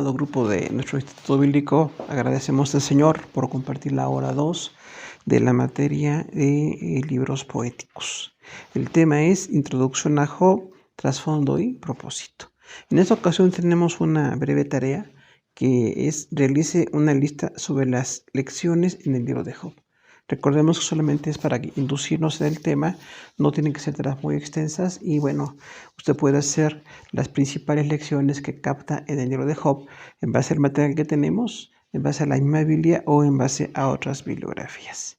amado grupo de nuestro Instituto Bíblico, agradecemos al Señor por compartir la hora 2 de la materia de libros poéticos. El tema es Introducción a Job, trasfondo y propósito. En esta ocasión tenemos una breve tarea que es realice una lista sobre las lecciones en el libro de Job. Recordemos que solamente es para inducirnos en el tema, no tienen que ser tareas muy extensas y bueno, usted puede hacer las principales lecciones que capta en el libro de Job en base al material que tenemos, en base a la misma Biblia o en base a otras bibliografías.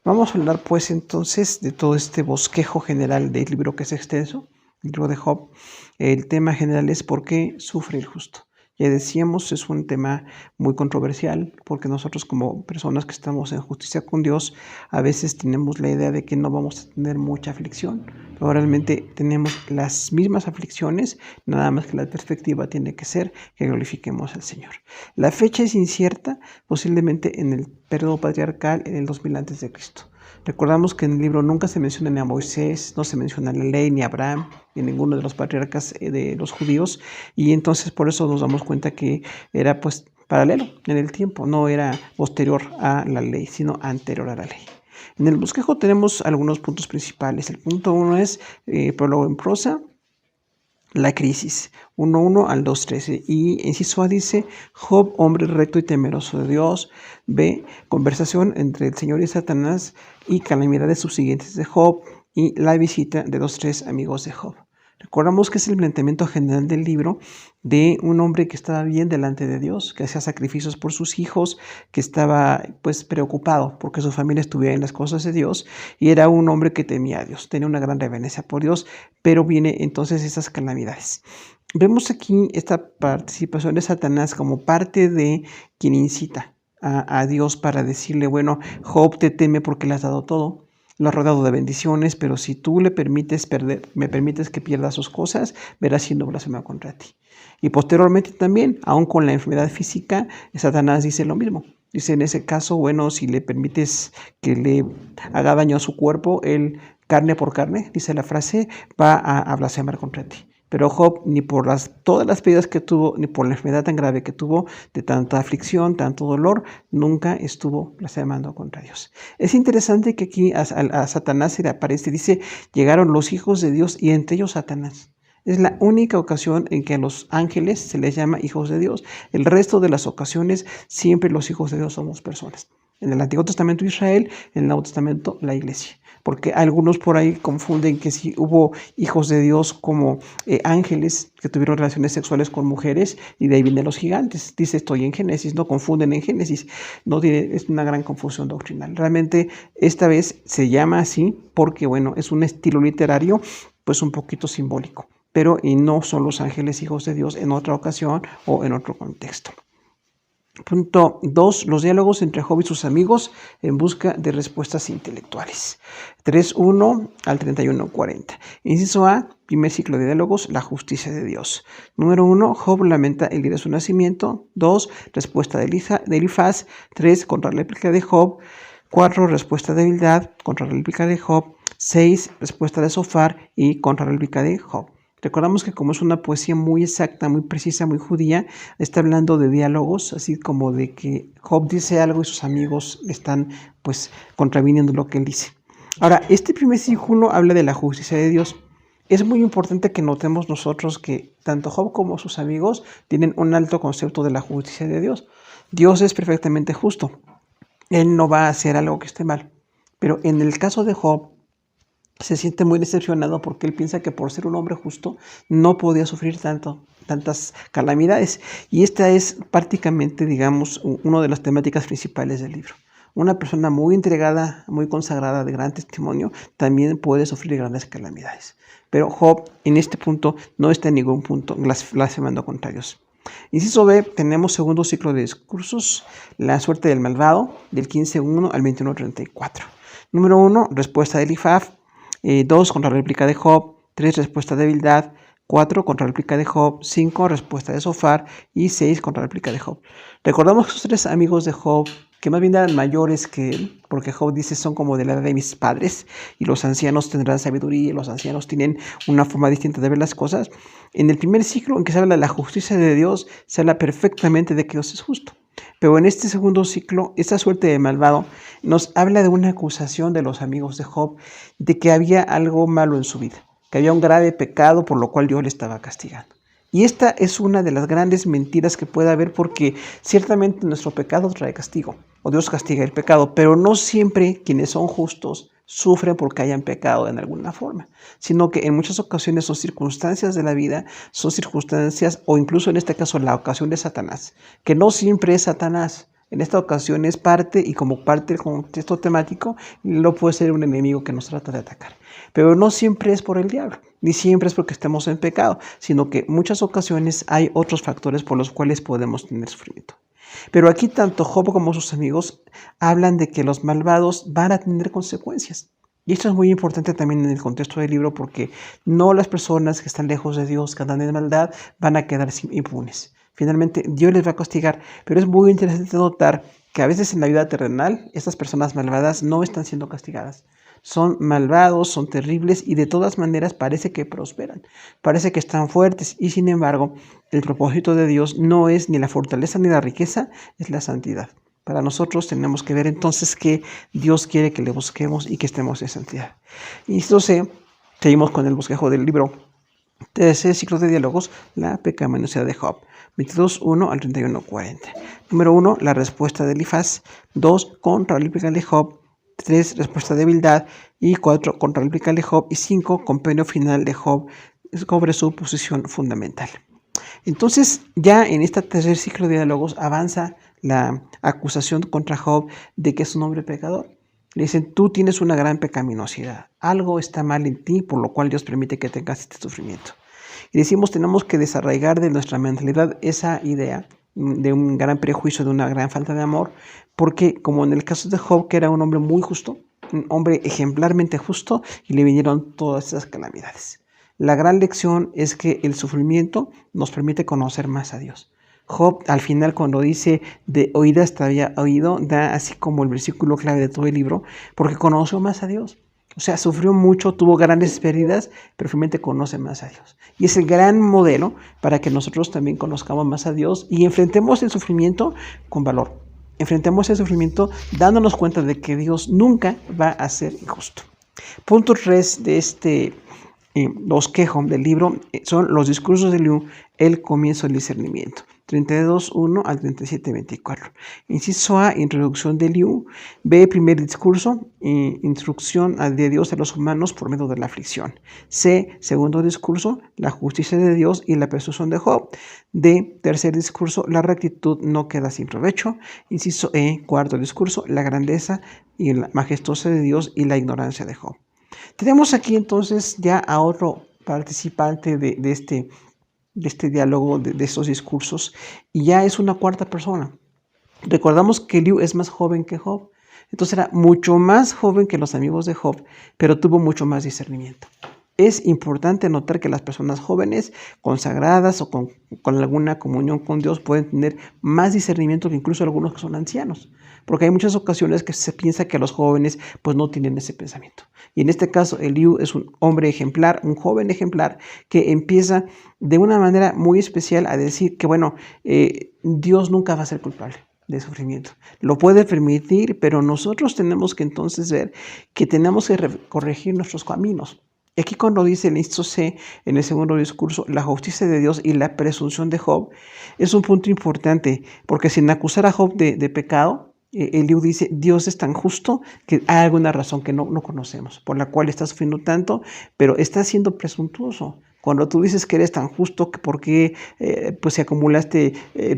Vamos a hablar pues entonces de todo este bosquejo general del libro que es extenso, el libro de Job. El tema general es ¿por qué sufre el justo? Ya decíamos, es un tema muy controversial porque nosotros como personas que estamos en justicia con Dios a veces tenemos la idea de que no vamos a tener mucha aflicción, pero realmente tenemos las mismas aflicciones, nada más que la perspectiva tiene que ser que glorifiquemos al Señor. La fecha es incierta, posiblemente en el periodo patriarcal en el 2000 a.C. Recordamos que en el libro nunca se menciona ni a Moisés, no se menciona la ley, ni a Abraham, ni a ninguno de los patriarcas de los judíos, y entonces por eso nos damos cuenta que era pues paralelo en el tiempo, no era posterior a la ley, sino anterior a la ley. En el bosquejo tenemos algunos puntos principales. El punto 1 es prólogo en prosa, la crisis, 1:1 al 2:13. Y inciso A dice, Job, hombre recto y temeroso de Dios. B, conversación entre el Señor y Satanás y calamidades subsiguientes de Job. Y la visita de los 3 amigos de Job. Recordamos que es el planteamiento general del libro de un hombre que estaba bien delante de Dios, que hacía sacrificios por sus hijos, que estaba pues preocupado porque su familia estuviera en las cosas de Dios, y era un hombre que temía a Dios, tenía una gran reverencia por Dios, pero viene entonces esas calamidades. Vemos aquí esta participación de Satanás como parte de quien incita a Dios para decirle, bueno, Job te teme porque le has dado todo. Lo ha rodeado de bendiciones, pero si tú me permites que pierda sus cosas, verás siendo blasfema contra ti. Y posteriormente también, aún con la enfermedad física, Satanás dice lo mismo. Dice en ese caso, bueno, si le permites que le haga daño a su cuerpo, él, carne por carne, dice la frase, va a blasfemar contra ti. Pero Job, ni por todas las pérdidas que tuvo, ni por la enfermedad tan grave que tuvo, de tanta aflicción, tanto dolor, nunca estuvo blasfemando contra Dios. Es interesante que aquí a Satanás se le aparece, dice, llegaron los hijos de Dios y entre ellos Satanás. Es la única ocasión en que a los ángeles se les llama hijos de Dios. El resto de las ocasiones, siempre los hijos de Dios somos personas. En el Antiguo Testamento Israel, en el Nuevo Testamento la Iglesia. Porque algunos por ahí confunden que si hubo hijos de Dios como ángeles que tuvieron relaciones sexuales con mujeres y de ahí vienen los gigantes. Dice estoy en Génesis, no confunden en Génesis, es una gran confusión doctrinal. Realmente esta vez se llama así porque bueno, es un estilo literario pues un poquito simbólico, pero y no son los ángeles hijos de Dios en otra ocasión o en otro contexto. Punto 2. Los diálogos entre Job y sus amigos en busca de respuestas intelectuales. 3:1 al 31:40. Inciso A. Primer ciclo de diálogos, la justicia de Dios. Número 1. Job lamenta el día de su nacimiento. 2. Respuesta de Elifaz. 3. Contrarréplica de Job. 4. Respuesta de Bildad. Contrarréplica de Job. 6. Respuesta de Zofar y contrarréplica de Job. Recordamos que como es una poesía muy exacta, muy precisa, muy judía, está hablando de diálogos, así como de que Job dice algo y sus amigos están pues contraviniendo lo que él dice. Ahora, este primer círculo habla de la justicia de Dios. Es muy importante que notemos nosotros que tanto Job como sus amigos tienen un alto concepto de la justicia de Dios. Dios es perfectamente justo. Él no va a hacer algo que esté mal. Pero en el caso de Job, se siente muy decepcionado porque él piensa que por ser un hombre justo no podía sufrir tantas calamidades. Y esta es prácticamente, digamos, una de las temáticas principales del libro. Una persona muy entregada, muy consagrada, de gran testimonio, también puede sufrir grandes calamidades. Pero Job, en este punto, no está en ningún punto blasfemando contra Dios. Inciso B, tenemos segundo ciclo de discursos, la suerte del malvado, del 15:1 al 21:34. Número 1, respuesta de Elifaz. 2, contrarréplica de Job. 3, respuesta de Bildad. 4, contrarréplica de Job. 5, respuesta de Zofar. Y 6, contrarréplica de Job. Recordamos que los 3 amigos de Job que más bien eran mayores que él, porque Job dice son como de la edad de mis padres y los ancianos tendrán sabiduría y los ancianos tienen una forma distinta de ver las cosas. En el primer ciclo en que se habla de la justicia de Dios, se habla perfectamente de que Dios es justo. Pero en este segundo ciclo, esta suerte de malvado nos habla de una acusación de los amigos de Job de que había algo malo en su vida, que había un grave pecado por lo cual Dios le estaba castigando. Y esta es una de las grandes mentiras que puede haber, porque ciertamente nuestro pecado trae castigo, o Dios castiga el pecado, pero no siempre quienes son justos sufren porque hayan pecado en alguna forma, sino que en muchas ocasiones son circunstancias de la vida, son circunstancias, o incluso en este caso la ocasión de Satanás, que no siempre es Satanás. En esta ocasión es parte, y como parte del contexto temático, no puede ser un enemigo que nos trata de atacar. Pero no siempre es por el diablo, ni siempre es porque estemos en pecado, sino que en muchas ocasiones hay otros factores por los cuales podemos tener sufrimiento. Pero aquí tanto Job como sus amigos hablan de que los malvados van a tener consecuencias. Y esto es muy importante también en el contexto del libro, porque no las personas que están lejos de Dios, que andan en maldad, van a quedar impunes. Finalmente, Dios les va a castigar, pero es muy interesante notar que a veces en la vida terrenal, estas personas malvadas no están siendo castigadas. Son malvados, son terribles y de todas maneras parece que prosperan, parece que están fuertes y sin embargo el propósito de Dios no es ni la fortaleza ni la riqueza, es la santidad. Para nosotros tenemos que ver entonces que Dios quiere que le busquemos y que estemos en santidad. Y entonces seguimos con el bosquejo del libro. Tercer ciclo de diálogos, la pecaminosidad de Job, 22:1 al 31:40. Número 1, la respuesta de Elifaz. 2, contrarréplica de Job. 3, respuesta de Bildad. Y 4, contrarréplica de Job. Y 5, compendio final de Job sobre su posición fundamental. Entonces, ya en este tercer ciclo de diálogos avanza la acusación contra Job de que es un hombre pecador. Le dicen, tú tienes una gran pecaminosidad, algo está mal en ti, por lo cual Dios permite que tengas este sufrimiento. Y decimos, tenemos que desarraigar de nuestra mentalidad esa idea de un gran prejuicio, de una gran falta de amor, porque como en el caso de Job, que era un hombre muy justo, un hombre ejemplarmente justo, y le vinieron todas esas calamidades. La gran lección es que el sufrimiento nos permite conocer más a Dios. Job, al final, cuando dice de oídas te había oído, da así como el versículo clave de todo el libro, porque conoció más a Dios. O sea, sufrió mucho, tuvo grandes pérdidas, pero finalmente conoce más a Dios. Y es el gran modelo para que nosotros también conozcamos más a Dios y enfrentemos el sufrimiento con valor. Enfrentemos el sufrimiento dándonos cuenta de que Dios nunca va a ser injusto. Punto 3 de este bosquejo del libro son los discursos de Eliú, el comienzo del discernimiento. 32:1 al 37:24. Inciso A, introducción de Eliú. B, primer discurso, instrucción de Dios a los humanos por medio de la aflicción. C, segundo discurso, la justicia de Dios y la persuasión de Job. D, tercer discurso, la rectitud no queda sin provecho. Inciso E, cuarto discurso, la grandeza y la majestuosa de Dios y la ignorancia de Job. Tenemos aquí entonces ya a otro participante de este diálogo, de estos discursos, y ya es una cuarta persona. Recordamos que Eliú es más joven que Job, entonces era mucho más joven que los amigos de Job, pero tuvo mucho más discernimiento. Es importante notar que las personas jóvenes, consagradas o con alguna comunión con Dios, pueden tener más discernimiento que incluso algunos que son ancianos, porque hay muchas ocasiones que se piensa que los jóvenes pues no tienen ese pensamiento. Y en este caso, Eliú es un hombre ejemplar, un joven ejemplar, que empieza de una manera muy especial a decir que, bueno, Dios nunca va a ser culpable de sufrimiento. Lo puede permitir, pero nosotros tenemos que entonces ver que tenemos que corregir nuestros caminos. Y aquí cuando dice el inciso C, en el segundo discurso, la justicia de Dios y la presunción de Job, es un punto importante, porque sin acusar a Job de pecado, Eliú dice, Dios es tan justo que hay alguna razón que no conocemos, por la cual está sufriendo tanto, pero está siendo presuntuoso. Cuando tú dices que eres tan justo, que porque pues si acumulaste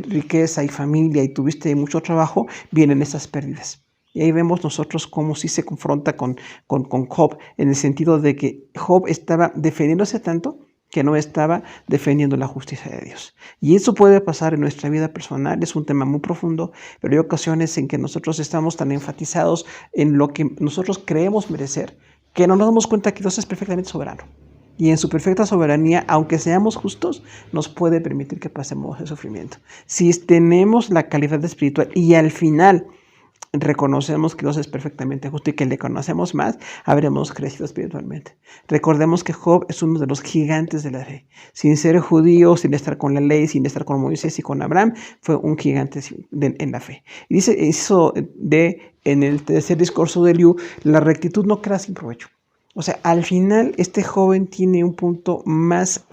riqueza y familia y tuviste mucho trabajo, vienen esas pérdidas. Y ahí vemos nosotros cómo sí se confronta con Job, en el sentido de que Job estaba defendiéndose tanto que no estaba defendiendo la justicia de Dios. Y eso puede pasar en nuestra vida personal, es un tema muy profundo, pero hay ocasiones en que nosotros estamos tan enfatizados en lo que nosotros creemos merecer, que no nos damos cuenta que Dios es perfectamente soberano. Y en su perfecta soberanía, aunque seamos justos, nos puede permitir que pasemos el sufrimiento. Si tenemos la calidad espiritual y al final reconocemos que Dios es perfectamente justo y que le conocemos más, habremos crecido espiritualmente. Recordemos que Job es uno de los gigantes de la fe. Sin ser judío, sin estar con la ley, sin estar con Moisés y con Abraham, fue un gigante en la fe. Y dice eso en el tercer discurso de Eliú, la rectitud no queda sin provecho. O sea, al final este joven tiene un punto más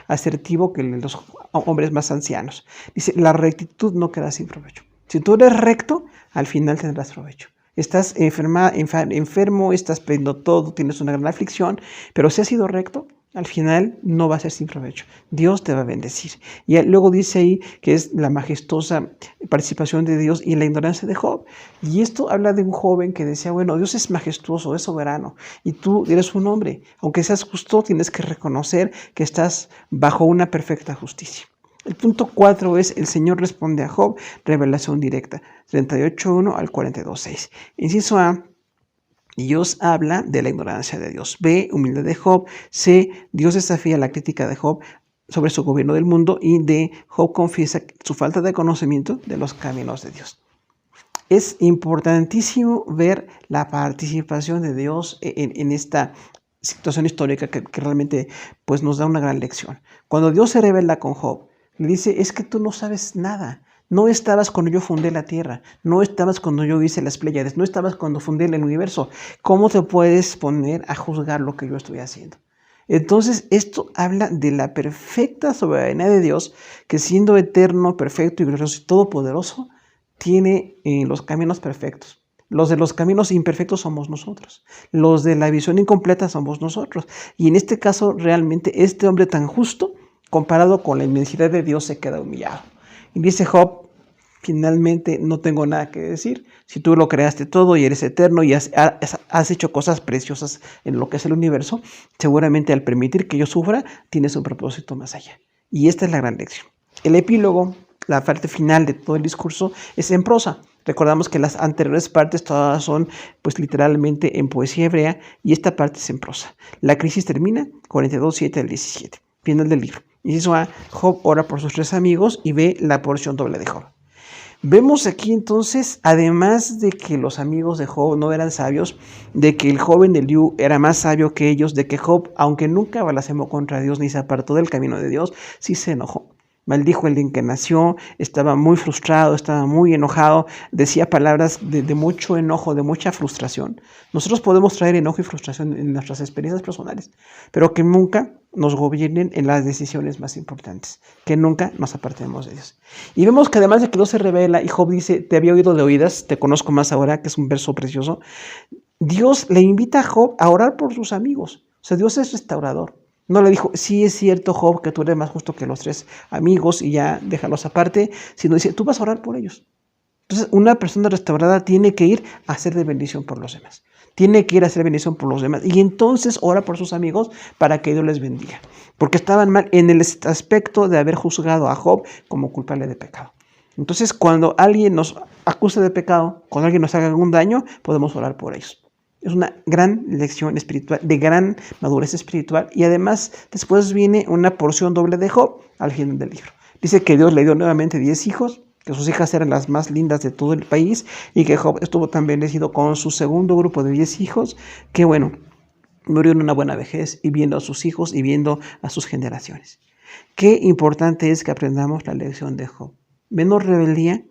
asertivo que los hombres más ancianos. Dice, la rectitud no queda sin provecho. Si tú eres recto, al final tendrás provecho. Estás enfermo, estás perdiendo todo, tienes una gran aflicción, pero si has sido recto, al final no va a ser sin provecho. Dios te va a bendecir. Y luego dice ahí que es la majestuosa participación de Dios y la ignorancia de Job. Y esto habla de un joven que decía, bueno, Dios es majestuoso, es soberano, y tú eres un hombre. Aunque seas justo, tienes que reconocer que estás bajo una perfecta justicia. El punto 4 es, el Señor responde a Job, revelación directa, 38:1 al 42:6. Inciso A, Dios habla de la ignorancia de Dios. B, humildad de Job. C, Dios desafía la crítica de Job sobre su gobierno del mundo. Y D, Job confiesa su falta de conocimiento de los caminos de Dios. Es importantísimo ver la participación de Dios en esta situación histórica que realmente pues, nos da una gran lección. Cuando Dios se revela con Job, le dice, es que tú no sabes nada. No estabas cuando yo fundé la tierra, no estabas cuando yo hice las Pléyades, no estabas cuando fundé el universo. ¿Cómo te puedes poner a juzgar lo que yo estoy haciendo? Entonces, esto habla de la perfecta soberanía de Dios, que siendo eterno, perfecto y glorioso y todopoderoso, tiene los caminos perfectos. Los de los caminos imperfectos somos nosotros. Los de la visión incompleta somos nosotros. Y en este caso, realmente, este hombre tan justo, comparado con la inmensidad de Dios, se queda humillado. Y dice Job, finalmente no tengo nada que decir. Si tú lo creaste todo y eres eterno y has hecho cosas preciosas en lo que es el universo, seguramente al permitir que yo sufra, tienes un propósito más allá. Y esta es la gran lección. El epílogo, la parte final de todo el discurso, es en prosa. Recordamos que las anteriores partes todas son pues literalmente en poesía hebrea y esta parte es en prosa. La crisis termina, 42:7 al 17. Final del libro. Inciso A, Job ora por sus 3 amigos, y B, la porción doble de Job. Vemos aquí entonces, además de que los amigos de Job no eran sabios, de que el joven Eliú era más sabio que ellos, de que Job, aunque nunca blasfemó contra Dios ni se apartó del camino de Dios, sí se enojó. Maldijo el día en que nació, estaba muy frustrado, estaba muy enojado, decía palabras de mucho enojo, de mucha frustración. Nosotros podemos traer enojo y frustración en nuestras experiencias personales, pero que nunca nos gobiernen en las decisiones más importantes, que nunca nos apartemos de Dios. Y vemos que además de que Dios se revela y Job dice, te había oído de oídas, te conozco más ahora, que es un verso precioso, Dios le invita a Job a orar por sus amigos. O sea, Dios es restaurador. No le dijo, sí es cierto, Job, que tú eres más justo que los 3 amigos y ya déjalos aparte, sino dice, tú vas a orar por ellos. Entonces, una persona restaurada tiene que ir a hacer de bendición por los demás. Tiene que ir a hacer bendición por los demás. Y entonces ora por sus amigos para que Dios les bendiga. Porque estaban mal en el aspecto de haber juzgado a Job como culpable de pecado. Entonces, cuando alguien nos acusa de pecado, cuando alguien nos haga algún daño, podemos orar por ellos. Es una gran lección espiritual, de gran madurez espiritual. Y además, después viene una porción doble de Job al final del libro. Dice que Dios le dio nuevamente 10 hijos, que sus hijas eran las más lindas de todo el país y que Job estuvo tan bendecido con su segundo grupo de 10 hijos, que bueno, murió en una buena vejez y viendo a sus hijos y viendo a sus generaciones. Qué importante es que aprendamos la lección de Job. Menos rebeldía,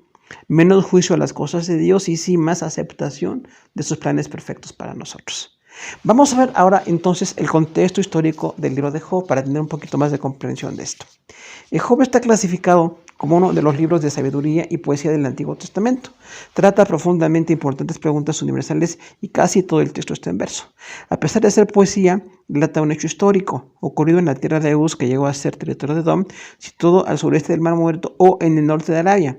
menos juicio a las cosas de Dios y sí más aceptación de sus planes perfectos para nosotros. Vamos a ver ahora entonces el contexto histórico del libro de Job para tener un poquito más de comprensión de esto. Job está clasificado como uno de los libros de sabiduría y poesía del Antiguo Testamento. Trata profundamente importantes preguntas universales y casi todo el texto está en verso. A pesar de ser poesía, relata un hecho histórico ocurrido en la tierra de Uz, que llegó a ser territorio de Edom, situado al sureste del Mar Muerto o en el norte de Arabia.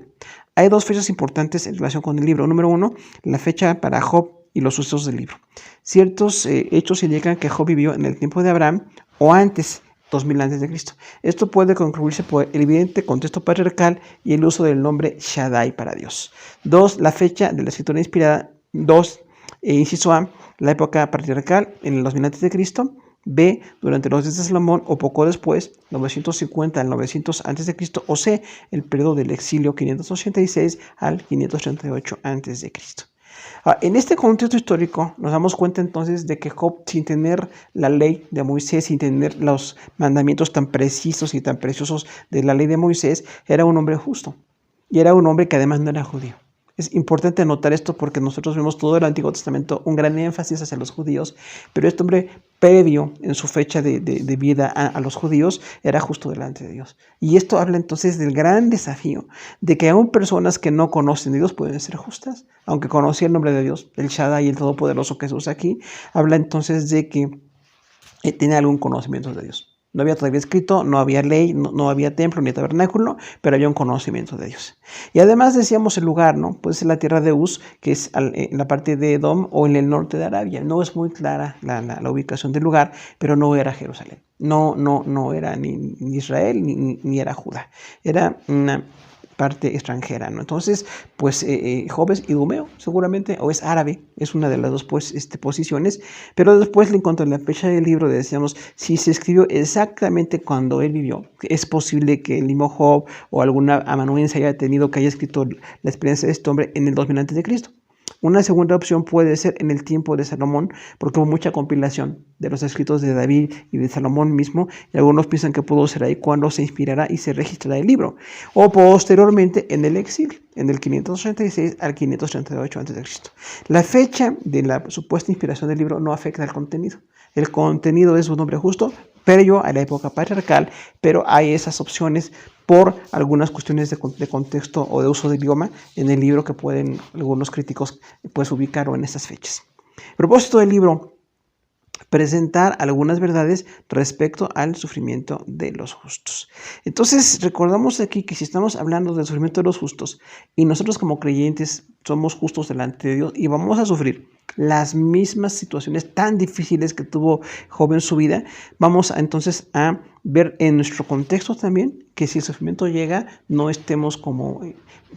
Hay 2 fechas importantes en relación con el libro. Número 1, la fecha para Job y los sucesos del libro. Ciertos hechos indican que Job vivió en el tiempo de Abraham o antes, 2000 a.C. Esto puede concluirse por el evidente contexto patriarcal y el uso del nombre Shaddai para Dios. 2, la fecha de la escritura inspirada. 2, inciso A, la época patriarcal en el 2000 a.C. B, durante los días de Salomón o poco después, 950 al 900 a.C. o C, el periodo del exilio 586 al 538 a.C. En este contexto histórico nos damos cuenta entonces de que Job, sin tener la ley de Moisés, sin tener los mandamientos tan precisos y tan preciosos de la ley de Moisés, era un hombre justo. Y era un hombre que además no era judío. Es importante notar esto porque nosotros vemos todo el Antiguo Testamento un gran énfasis hacia los judíos, pero este hombre previo en su fecha de vida a los judíos era justo delante de Dios. Y esto habla entonces del gran desafío de que aún personas que no conocen a Dios pueden ser justas, aunque conocía el nombre de Dios, el Shaddai y el Todopoderoso que se usa aquí, habla entonces de que tiene algún conocimiento de Dios. No había todavía escrito, no había ley, no había templo ni tabernáculo, pero había un conocimiento de Dios. Y además decíamos el lugar, ¿no? Pues la tierra de Uz, que es en la parte de Edom o en el norte de Arabia. No es muy clara la ubicación del lugar, pero no era Jerusalén. No era ni Israel ni era Judá. Era una parte extranjera, ¿no? Entonces, pues Job es idumeo, seguramente, o es árabe, es una de las dos posiciones, pero después en cuanto a la fecha del libro decíamos, si se escribió exactamente cuando él vivió, es posible que el mismo Job o alguna amanuense haya tenido que haya escrito la experiencia de este hombre en el 2000 a.C. Una segunda opción puede ser en el tiempo de Salomón, porque hubo mucha compilación de los escritos de David y de Salomón mismo, y algunos piensan que pudo ser ahí cuando se inspirará y se registrará el libro, o posteriormente en el exilio, en el 586 al 538 a.C. La fecha de la supuesta inspiración del libro no afecta al contenido. El contenido es un hombre justo, previo a la época patriarcal, pero hay esas opciones por algunas cuestiones de contexto o de uso del idioma en el libro que pueden algunos críticos pues ubicar en esas fechas. A propósito del libro, presentar algunas verdades respecto al sufrimiento de los justos. Entonces, recordamos aquí que si estamos hablando del sufrimiento de los justos y nosotros como creyentes somos justos delante de Dios y vamos a sufrir las mismas situaciones tan difíciles que tuvo Job en su vida, vamos entonces a ver en nuestro contexto también que si el sufrimiento llega, no estemos como,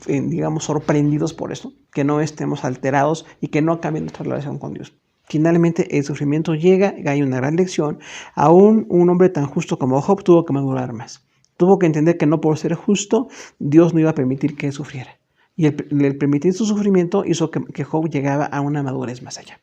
digamos, sorprendidos por eso, que no estemos alterados y que no cambie nuestra relación con Dios. Finalmente el sufrimiento llega y hay una gran lección. Aún un hombre tan justo como Job tuvo que madurar más. Tuvo que entender que no por ser justo, Dios no iba a permitir que sufriera. Y el permitir su sufrimiento hizo que Job llegara a una madurez más allá.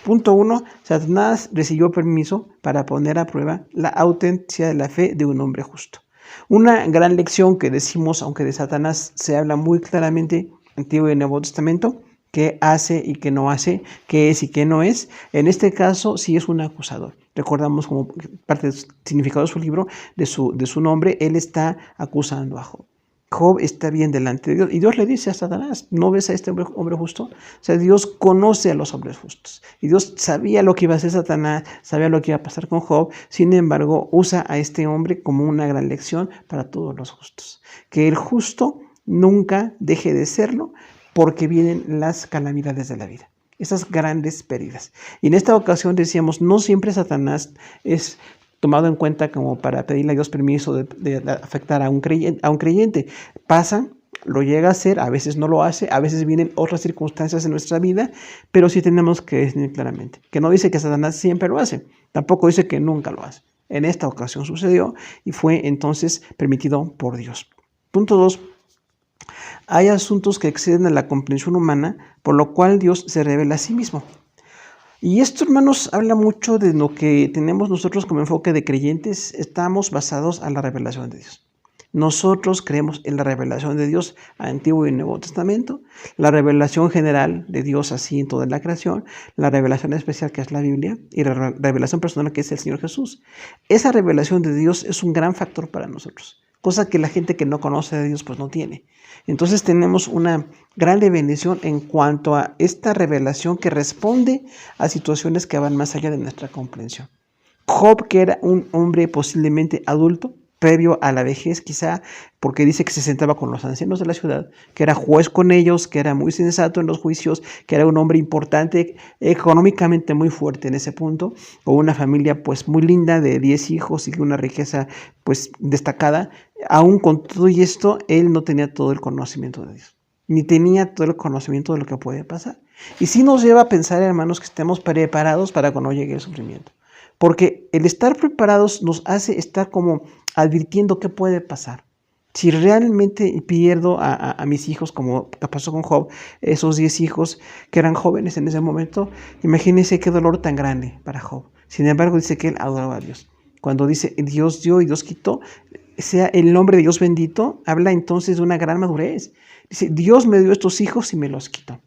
Punto 1. Satanás recibió permiso para poner a prueba la autenticidad de la fe de un hombre justo. Una gran lección que decimos, aunque de Satanás se habla muy claramente en Antiguo y Nuevo Testamento, qué hace y qué no hace, qué es y qué no es. En este caso sí es un acusador. Recordamos como parte del significado de su libro, de su nombre, él está acusando a Job. Job está bien delante de Dios y Dios le dice a Satanás, ¿no ves a este hombre justo? O sea, Dios conoce a los hombres justos y Dios sabía lo que iba a hacer Satanás, sabía lo que iba a pasar con Job, sin embargo usa a este hombre como una gran lección para todos los justos. Que el justo nunca deje de serlo porque vienen las calamidades de la vida, esas grandes pérdidas. Y en esta ocasión decíamos, no siempre Satanás es tomado en cuenta como para pedirle a Dios permiso de afectar a un creyente. Pasa, lo llega a hacer, a veces no lo hace, a veces vienen otras circunstancias en nuestra vida, pero sí tenemos que definir claramente, que no dice que Satanás siempre lo hace, tampoco dice que nunca lo hace. En esta ocasión sucedió y fue entonces permitido por Dios. Punto 2. Hay asuntos que exceden a la comprensión humana, por lo cual Dios se revela a sí mismo. Y esto, hermanos, habla mucho de lo que tenemos nosotros como enfoque de creyentes. Estamos basados a la revelación de Dios. Nosotros creemos en la revelación de Dios Antiguo y Nuevo Testamento, la revelación general de Dios así en toda la creación, la revelación especial que es la Biblia y la revelación personal que es el Señor Jesús. Esa revelación de Dios es un gran factor para nosotros, cosa que la gente que no conoce de Dios pues no tiene. Entonces tenemos una grande bendición en cuanto a esta revelación que responde a situaciones que van más allá de nuestra comprensión. Job, que era un hombre posiblemente adulto, previo a la vejez quizá, porque dice que se sentaba con los ancianos de la ciudad, que era juez con ellos, que era muy sensato en los juicios, que era un hombre importante, económicamente muy fuerte en ese punto, con una familia pues muy linda de 10 hijos y una riqueza pues destacada. Aún con todo y esto, él no tenía todo el conocimiento de Dios, ni tenía todo el conocimiento de lo que puede pasar. Y sí nos lleva a pensar, hermanos, que estemos preparados para cuando llegue el sufrimiento. Porque el estar preparados nos hace estar como advirtiendo qué puede pasar. Si realmente pierdo a mis hijos, como pasó con Job, esos 10 hijos que eran jóvenes en ese momento, imagínense qué dolor tan grande para Job. Sin embargo, dice que él adoraba a Dios. Cuando dice Dios dio y Dios quitó, sea el nombre de Dios bendito, habla entonces de una gran madurez. Dice, Dios me dio estos hijos y me los quitó.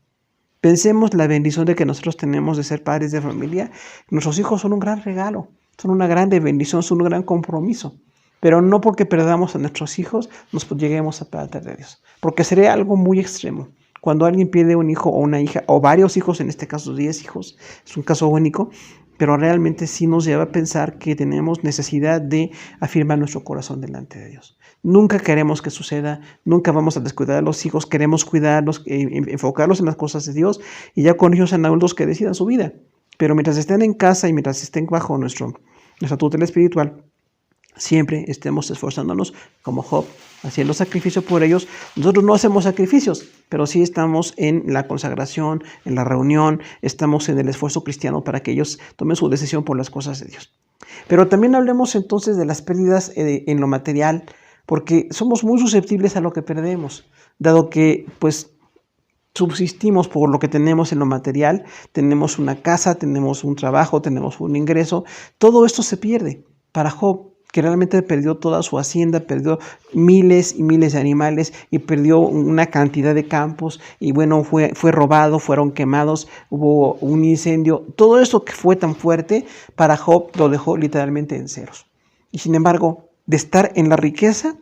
Pensemos la bendición de que nosotros tenemos de ser padres de familia. Nuestros hijos son un gran regalo, son una grande bendición, son un gran compromiso. Pero no porque perdamos a nuestros hijos nos lleguemos a apartar de Dios. Porque sería algo muy extremo. Cuando alguien pierde un hijo o una hija, o varios hijos, en este caso 10 hijos, es un caso único, pero realmente sí nos lleva a pensar que tenemos necesidad de afirmar nuestro corazón delante de Dios. Nunca queremos que suceda, nunca vamos a descuidar a los hijos, queremos cuidarlos, enfocarlos en las cosas de Dios y ya con ellos en adultos que decidan su vida. Pero mientras estén en casa y mientras estén bajo nuestra tutela espiritual, siempre estemos esforzándonos como Job, haciendo sacrificio por ellos. Nosotros no hacemos sacrificios, pero sí estamos en la consagración, en la reunión, estamos en el esfuerzo cristiano para que ellos tomen su decisión por las cosas de Dios. Pero también hablemos entonces de las pérdidas en lo material, porque somos muy susceptibles a lo que perdemos, dado que pues subsistimos por lo que tenemos en lo material, tenemos una casa, tenemos un trabajo, tenemos un ingreso, todo esto se pierde. Para Job, que realmente perdió toda su hacienda, perdió miles y miles de animales y perdió una cantidad de campos y bueno, fue robado, fueron quemados, hubo un incendio. Todo esto que fue tan fuerte, para Job lo dejó literalmente en ceros. Y sin embargo, de estar en la riqueza,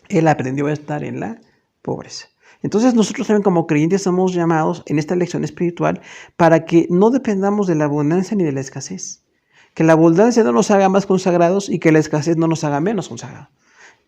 él aprendió a estar en la pobreza. Entonces nosotros también como creyentes somos llamados en esta lección espiritual para que no dependamos de la abundancia ni de la escasez. Que la abundancia no nos haga más consagrados y que la escasez no nos haga menos consagrados.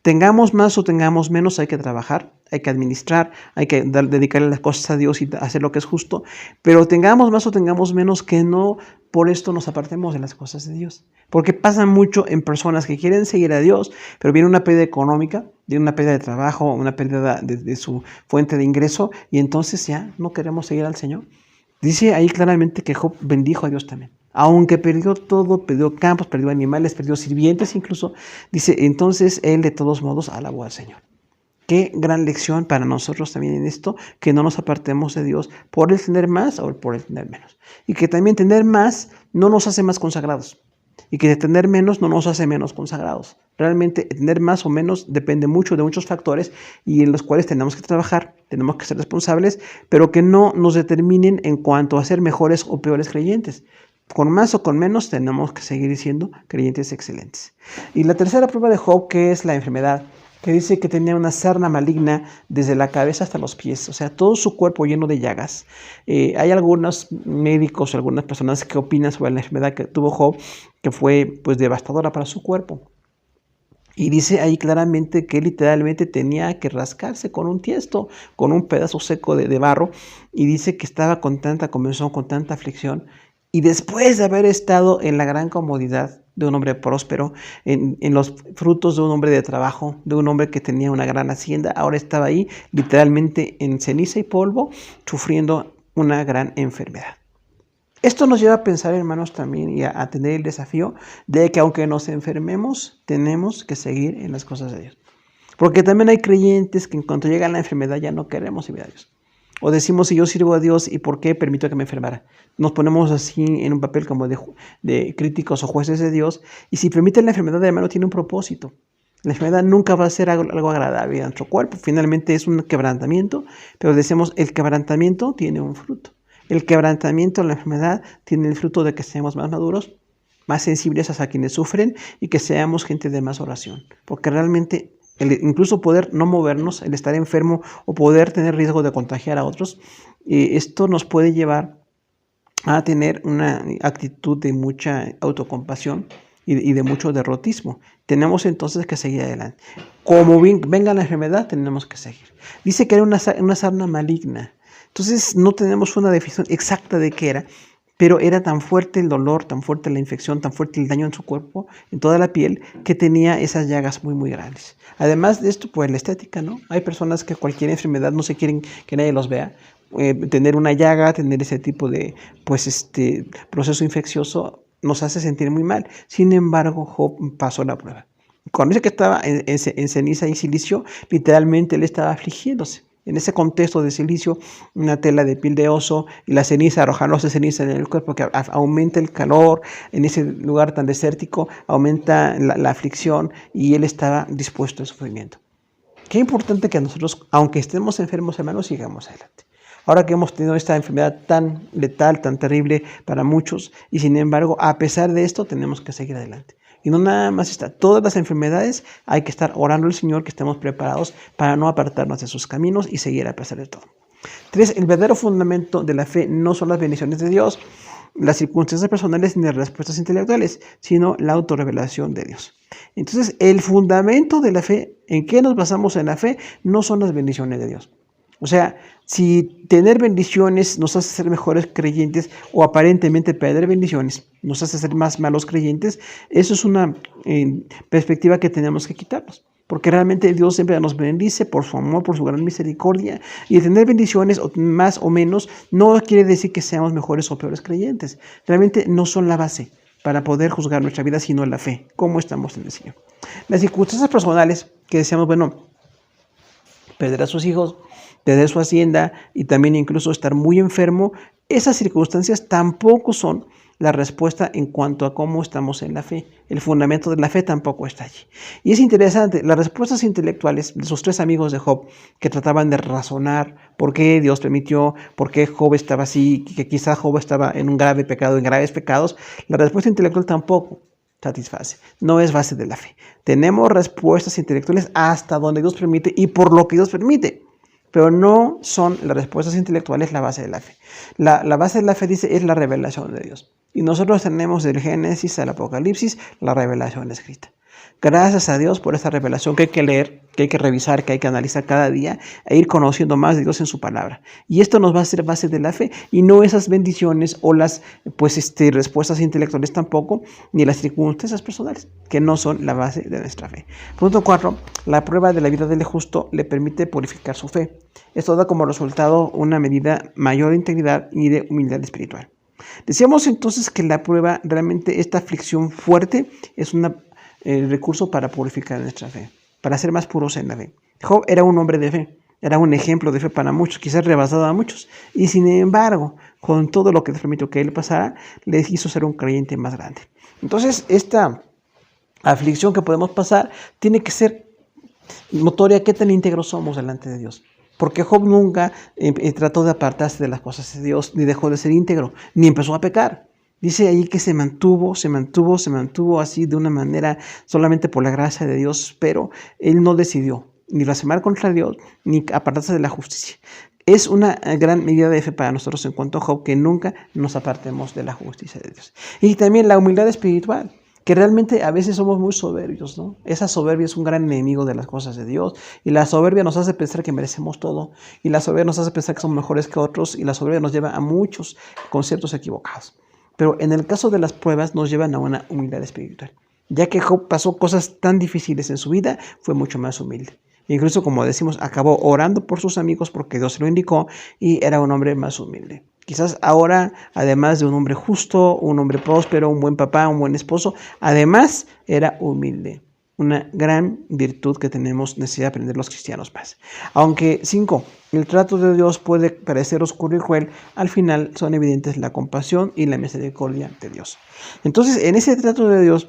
Tengamos más o tengamos menos, hay que trabajar, hay que administrar, hay que dedicarle las cosas a Dios y hacer lo que es justo. Pero tengamos más o tengamos menos, que no por esto nos apartemos de las cosas de Dios. Porque pasa mucho en personas que quieren seguir a Dios, pero viene una pérdida económica, viene una pérdida de trabajo, una pérdida de su fuente de ingreso, y entonces ya no queremos seguir al Señor. Dice ahí claramente que Job bendijo a Dios también. Aunque perdió todo, perdió campos, perdió animales, perdió sirvientes incluso, dice, entonces él de todos modos alabó al Señor. Qué gran lección para nosotros también en esto, que no nos apartemos de Dios por el tener más o por el tener menos. Y que también tener más no nos hace más consagrados. Y que tener menos no nos hace menos consagrados. Realmente tener más o menos depende mucho de muchos factores y en los cuales tenemos que trabajar, tenemos que ser responsables, pero que no nos determinen en cuanto a ser mejores o peores creyentes. Con más o con menos tenemos que seguir siendo creyentes excelentes. Y la tercera prueba de Job, que es la enfermedad, que dice que tenía una sarna maligna desde la cabeza hasta los pies, o sea, todo su cuerpo lleno de llagas. Hay algunos médicos, algunas personas que opinan sobre la enfermedad que tuvo Job, que fue pues devastadora para su cuerpo. Y dice ahí claramente que literalmente tenía que rascarse con un tiesto, con un pedazo seco de barro, y dice que estaba comenzó con tanta aflicción. Y después de haber estado en la gran comodidad de un hombre próspero, en los frutos de un hombre de trabajo, de un hombre que tenía una gran hacienda, ahora estaba ahí literalmente en ceniza y polvo, sufriendo una gran enfermedad. Esto nos lleva a pensar, hermanos, también y a tener el desafío de que aunque nos enfermemos, tenemos que seguir en las cosas de Dios. Porque también hay creyentes que en cuanto llega la enfermedad ya no queremos servir a Dios. O decimos, si yo sirvo a Dios, ¿y por qué permito que me enfermara? Nos ponemos así en un papel como de críticos o jueces de Dios. Y si permite la enfermedad, hermano, tiene un propósito. La enfermedad nunca va a ser algo agradable a nuestro cuerpo. Finalmente es un quebrantamiento, pero decimos, el quebrantamiento tiene un fruto. El quebrantamiento, la enfermedad, tiene el fruto de que seamos más maduros, más sensibles a quienes sufren y que seamos gente de más oración. Porque realmente incluso poder no movernos, el estar enfermo o poder tener riesgo de contagiar a otros, esto nos puede llevar a tener una actitud de mucha autocompasión y de mucho derrotismo. Tenemos entonces que seguir adelante. Como venga la enfermedad, tenemos que seguir. Dice que era una sarna maligna. Entonces no tenemos una definición exacta de qué era, pero era tan fuerte el dolor, tan fuerte la infección, tan fuerte el daño en su cuerpo, en toda la piel, que tenía esas llagas muy, muy grandes. Además de esto, pues la estética, ¿no? Hay personas que cualquier enfermedad no se quieren que nadie los vea. Tener una llaga, tener ese tipo de proceso infeccioso nos hace sentir muy mal. Sin embargo, Job pasó la prueba. Cuando dice que estaba en ceniza y silicio, literalmente él estaba afligiéndose. En ese contexto de silicio, una tela de piel de oso y la ceniza, arrojándose ceniza en el cuerpo, que aumenta el calor en ese lugar tan desértico, aumenta la aflicción, y él estaba dispuesto al sufrimiento. Qué importante que nosotros, aunque estemos enfermos, hermanos, sigamos adelante. Ahora que hemos tenido esta enfermedad tan letal, tan terrible para muchos, y sin embargo, a pesar de esto, tenemos que seguir adelante. Y no nada más está, todas las enfermedades hay que estar orando al Señor, que estemos preparados para no apartarnos de sus caminos y seguir a pesar de todo. 3. El verdadero fundamento de la fe no son las bendiciones de Dios, las circunstancias personales ni las respuestas intelectuales, sino la autorrevelación de Dios. Entonces, el fundamento de la fe, ¿en qué nos basamos en la fe? No son las bendiciones de Dios. O sea, si tener bendiciones nos hace ser mejores creyentes o aparentemente perder bendiciones nos hace ser más malos creyentes, eso es una perspectiva que tenemos que quitarnos. Porque realmente Dios siempre nos bendice por su amor, por su gran misericordia. Y el tener bendiciones, más o menos, no quiere decir que seamos mejores o peores creyentes. Realmente no son la base para poder juzgar nuestra vida, sino la fe, cómo estamos en el Señor. Las circunstancias personales que decíamos, bueno, perder a sus hijos, perder su hacienda y también incluso estar muy enfermo, esas circunstancias tampoco son la respuesta en cuanto a cómo estamos en la fe. El fundamento de la fe tampoco está allí. Y es interesante, las respuestas intelectuales de sus 3 amigos de Job, que trataban de razonar por qué Dios permitió, por qué Job estaba así, que quizás Job estaba en un grave pecado, en graves pecados, la respuesta intelectual tampoco satisface. No es base de la fe. Tenemos respuestas intelectuales hasta donde Dios permite y por lo que Dios permite. Pero no son las respuestas intelectuales la base de la fe. La base de la fe, dice, es la revelación de Dios. Y nosotros tenemos del Génesis al Apocalipsis la revelación escrita. Gracias a Dios por esta revelación que hay que leer, que hay que revisar, que hay que analizar cada día e ir conociendo más de Dios en su palabra. Y esto nos va a ser base de la fe y no esas bendiciones o las respuestas intelectuales tampoco, ni las circunstancias personales, que no son la base de nuestra fe. Punto 4. La prueba de la vida del justo le permite purificar su fe. Esto da como resultado una medida mayor de integridad y de humildad espiritual. Decíamos entonces que la prueba, realmente esta aflicción fuerte, es el recurso para purificar nuestra fe, para ser más puros en la fe. Job era un hombre de fe, era un ejemplo de fe para muchos, quizás rebasado a muchos, y sin embargo, con todo lo que Dios permitió que él pasara, le hizo ser un creyente más grande. Entonces, esta aflicción que podemos pasar tiene que ser notoria qué tan íntegros somos delante de Dios. Porque Job nunca trató de apartarse de las cosas de Dios, ni dejó de ser íntegro, ni empezó a pecar. Dice ahí que se mantuvo así de una manera solamente por la gracia de Dios, pero él no decidió ni blasfemar contra Dios, ni apartarse de la justicia. Es una gran medida de fe para nosotros en cuanto a Job, que nunca nos apartemos de la justicia de Dios. Y también la humildad espiritual, que realmente a veces somos muy soberbios, ¿no? Esa soberbia es un gran enemigo de las cosas de Dios, y la soberbia nos hace pensar que merecemos todo, y la soberbia nos hace pensar que somos mejores que otros, y la soberbia nos lleva a muchos conceptos equivocados. Pero en el caso de las pruebas nos llevan a una humildad espiritual. Ya que Job pasó cosas tan difíciles en su vida, fue mucho más humilde. Incluso, como decimos, acabó orando por sus amigos porque Dios se lo indicó y era un hombre más humilde. Quizás ahora, además de un hombre justo, un hombre próspero, un buen papá, un buen esposo, además era humilde. Una gran virtud que tenemos necesidad de aprender los cristianos más. Aunque 5, el trato de Dios puede parecer oscuro y cruel, al final son evidentes la compasión y la misericordia de Dios. Entonces, en ese trato de Dios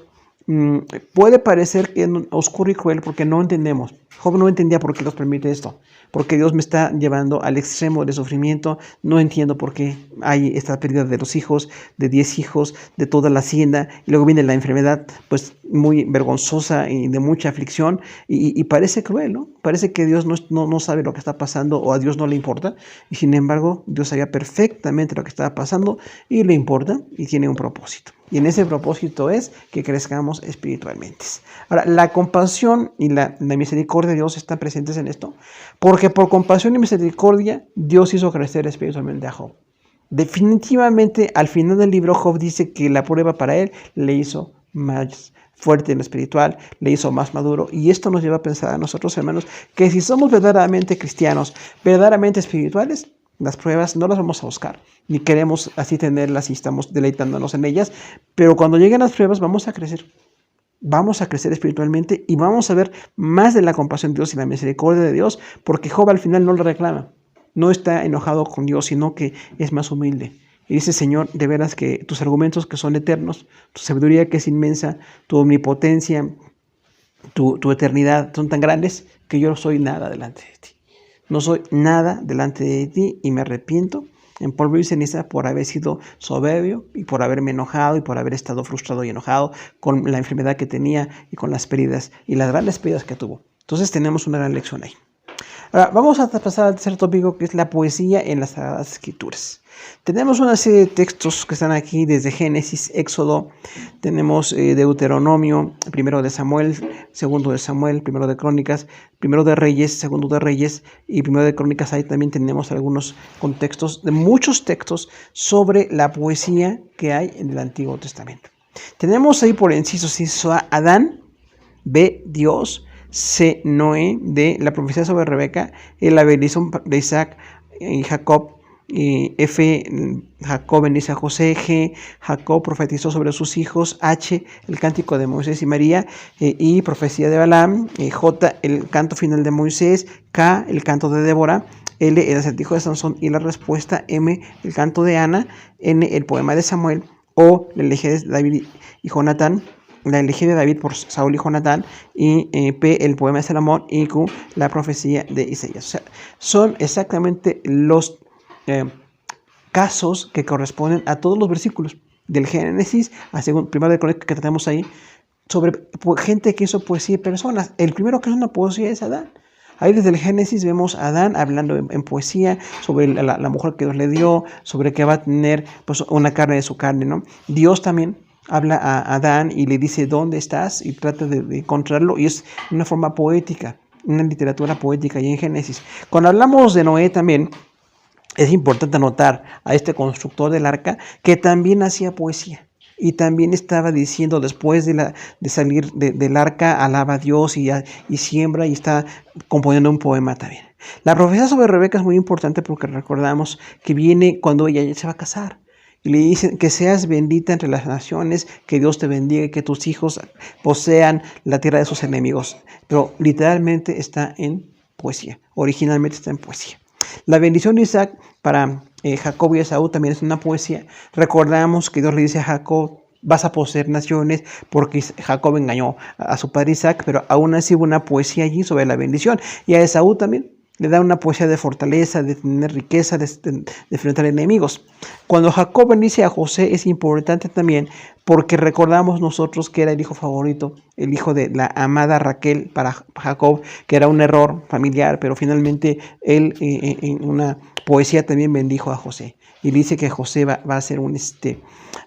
puede parecer oscuro y cruel porque no entendemos. Job no entendía por qué Dios permite esto, porque Dios me está llevando al extremo de sufrimiento. No entiendo por qué hay esta pérdida de los hijos, de 10 hijos, de toda la hacienda, y luego viene la enfermedad pues muy vergonzosa y de mucha aflicción, y parece cruel, ¿no? Parece que Dios no sabe lo que está pasando, o a Dios no le importa, y sin embargo Dios sabía perfectamente lo que estaba pasando y le importa y tiene un propósito. Y en ese propósito es que crezcamos espiritualmente. Ahora, la compasión y la misericordia de Dios están presentes en esto, porque por compasión y misericordia Dios hizo crecer espiritualmente a Job. Definitivamente, al final del libro, Job dice que la prueba para él le hizo más fuerte en lo espiritual, le hizo más maduro, y esto nos lleva a pensar a nosotros, hermanos, que si somos verdaderamente cristianos, verdaderamente espirituales, las pruebas no las vamos a buscar, ni queremos así tenerlas y estamos deleitándonos en ellas, pero cuando lleguen las pruebas vamos a crecer. vamos a crecer espiritualmente y vamos a ver más de la compasión de Dios y la misericordia de Dios, porque Job al final no le reclama, no está enojado con Dios, sino que es más humilde. Y dice: Señor, de veras que tus argumentos que son eternos, tu sabiduría que es inmensa, tu omnipotencia, tu eternidad son tan grandes que yo no soy nada delante de ti. No soy nada delante de ti y me arrepiento en polvo y ceniza por haber sido soberbio y por haberme enojado y por haber estado frustrado y enojado con la enfermedad que tenía y con las pérdidas y las grandes pérdidas que tuvo. Entonces tenemos una gran lección ahí. Ahora, vamos a pasar al tercer tópico, que es la poesía en las Sagradas Escrituras. Tenemos una serie de textos que están aquí desde Génesis, Éxodo, tenemos Deuteronomio, primero de Samuel, segundo de Samuel, primero de Crónicas, primero de Reyes, segundo de Reyes y primero de Crónicas. Ahí también tenemos algunos contextos de muchos textos sobre la poesía que hay en el Antiguo Testamento. Tenemos ahí por inciso A, Adán, B, Dios, C, Noé, D, la profecía sobre Rebeca, la bendición de Isaac y Jacob, F, Jacob bendice a José, G, Jacob profetizó sobre sus hijos, H, el cántico de Moisés y María, I, profecía de Balaam, J, el canto final de Moisés, K, el canto de Débora, L, el acertijo de Sansón y la respuesta, M, el canto de Ana, N, el poema de Samuel, O, la elegía de David y Jonatán, la elegía de David por Saúl y Jonatán, y P, el poema de Salomón, y Q, la profecía de Isaías. O sea, son exactamente los casos que corresponden a todos los versículos del Génesis a primero de Crónicas que tratamos ahí sobre gente que hizo poesía y personas. El primero que es una poesía es Adán. Ahí desde el Génesis vemos a Adán hablando en poesía sobre la mujer que Dios le dio, sobre que va a tener pues, una carne de su carne, ¿no? Dios también habla a Adán y le dice: ¿dónde estás? Y trata de encontrarlo, y es una forma poética, una literatura poética ahí en Génesis. Cuando hablamos de Noé también, es importante anotar a este constructor del arca que también hacía poesía y también estaba diciendo, después de salir del arca, alaba a Dios y siembra, y está componiendo un poema también. La profecía sobre Rebeca es muy importante porque recordamos que viene cuando ella se va a casar. Y le dicen: que seas bendita entre las naciones, que Dios te bendiga y que tus hijos posean la tierra de sus enemigos. Pero literalmente está en poesía, originalmente está en poesía. La bendición de Isaac para Jacob y Esaú también es una poesía. Recordamos que Dios le dice a Jacob: vas a poseer naciones, porque Jacob engañó a su padre Isaac, pero aún así hubo una poesía allí sobre la bendición. Y a Esaú también le da una poesía de fortaleza, de tener riqueza, de enfrentar enemigos. Cuando Jacob bendice a José es importante también porque recordamos nosotros que era el hijo favorito, el hijo de la amada Raquel para Jacob, que era un error familiar, pero finalmente él en una poesía también bendijo a José. Y dice que José va a ser un